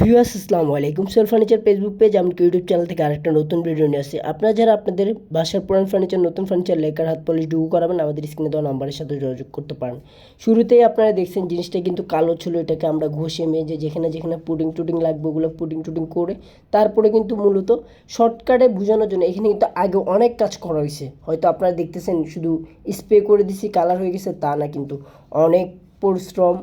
Viewers আসসালামু আলাইকুম। Sohel furniture Facebook page এমনকি ইউটিউব চ্যানেল থেকে আরেকটা নতুন ভিডিও নিয়ে আসছি। আপনারা যারা আপনাদের বাসার পুরান ফার্নিচার, নতুন ফার্নিচার, লেকার, হাত পলিশ ডুগু করাবেন, আমাদের স্ক্রিনে দেওয়া নাম্বারের সাথে যোগাযোগ করতে পারেন। শুরুতেই আপনারা দেখছেন জিনিসটা কিন্তু কালো ছিল, এটাকে আমরা ঘষে মেজে যেখানে যেখানে পুডিং টুডিং লাগবে ওগুলো পুডিং টুডিং করে তারপরে কিন্তু মূলত শর্টকাটে বোঝানোর জন্য এখানে কিন্তু আগে অনেক কাজ করা হয়েছে। হয়তো আপনারা দেখতেছেন শুধু স্প্রে করে দিছি কালার হয়ে গেছে তা না, কিন্তু অনেক পরিশ্রম,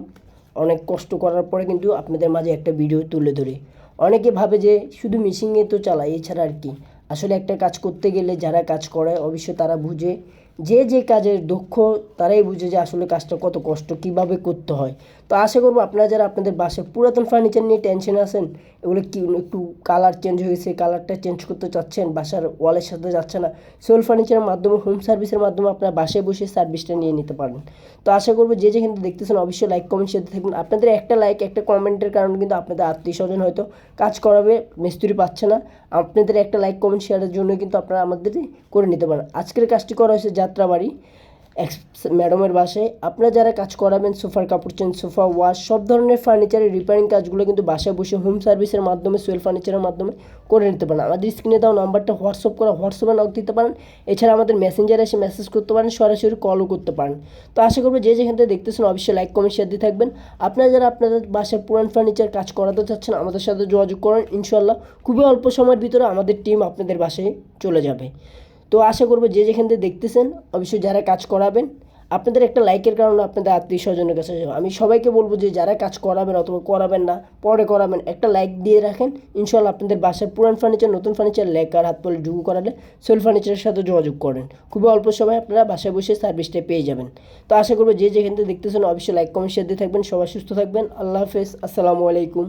অনেক কষ্ট করার পরে কিন্তু আপনাদের মাঝে একটা ভিডিও তুলে ধরি। অনেকে ভাবে যে শুধু মেশিনে তো চালাই, এছাড়া আর কি। আসলে একটা কাজ করতে গেলে যারা কাজ করে অবশ্যই তারা বুঝে, যে যে কাজের দক্ষ তারাই বুঝে যে আসলে কাজটা কত কষ্ট কীভাবে করতে হয়। তো আশা করবো আপনারা যারা আপনাদের বাসায় পুরাতন ফার্নিচার নিয়ে টেনশনে আছেন, এগুলো কি একটু কালার চেঞ্জ হয়েছে, কালারটা চেঞ্জ করতে চাচ্ছেন, বাসার ওয়ালের সাথে যাচ্ছে না, সোহেল ফার্নিচারের মাধ্যমে, হোম সার্ভিসের মাধ্যমে আপনারা বাসায় বসে সার্ভিসটা নিয়ে নিতে পারেন। তো আশা করবো যে যেখানে দেখতেছেন অবশ্যই লাইক কমেন্ট শেয়ার থাকবেন। আপনাদের একটা লাইক একটা কমেন্টের কারণে কিন্তু আপনাদের আত্মীয় স্বজন হয়তো কাজ করাবে, মিস্ত্রি পাচ্ছে না। আপনাদের একটা লাইক কমেন্ট শেয়ারের জন্য কিন্তু আপনারা আমাদের করে নিতে পারেন। আজকের কাজটি করা হয়েছে যাত্রাবাড়ি ম্যাডামের বাসায়। আপনারা যারা কাজ করাবেন, সোফার কাপড় চেঞ্জ, সোফা ওয়াশ, সব ধরনের ফার্নিচারের রিপেয়ারিং কাজগুলো কিন্তু বাসায় বসে হোম সার্ভিসের মাধ্যমে, সোহেল ফার্নিচারের মাধ্যমে করে নিতে পারেন। আমাদের স্ক্রিনে দেওয়া নাম্বারটা হোয়াটসঅ্যাপে নক দিতে পারেন। এছাড়া আমাদের মেসেঞ্জারে এসে মেসেজ করতে পারেন, সরাসরি কলও করতে পারেন। তো আশা করবো যে যেখান থেকে দেখতেছেন অবশ্যই লাইক কমেন্ট শেয়ার দিয়ে থাকবেন। আপনারা যারা আপনাদের বাসায় পুরান ফার্নিচার কাজ করাতে চাচ্ছেন আমাদের সাথে যোগাযোগ করেন। ইনশাল্লাহ খুবই অল্প সময়ের ভিতরে আমাদের টিম আপনাদের বাসায় চলে যাবে। তো আশা করবো যে যেখান থেকে দেখতেছেন অবশ্যই যারা কাজ করাবেন, আপনাদের একটা লাইকের কারণে আপনাদের আত্মীয় স্বজনের কাছে আমি সবাইকে বলবো যে যারা কাজ করাবেন অথবা করাবেন না, পরে করাবেন, একটা লাইক দিয়ে রাখেন। ইনশাল্লাহ আপনাদের বাসায় পুরান ফার্নিচার, নতুন ফার্নিচার, লেকার, হাত পলিশ ডুগু করালে সোহেল ফার্নিচারের সাথে যোগাযোগ করেন। খুবই অল্প সময় আপনারা বাসায় বসে সার্ভিসটা পেয়ে যাবেন। তো আশা করবো যে যেখান থেকে দেখতেছেন অবশ্যই লাইক কমেন্ট শেয়ার দিয়ে থাকবেন। সবাই সুস্থ থাকবেন। আল্লাহ হাফেজ। আসসালামু আলাইকুম।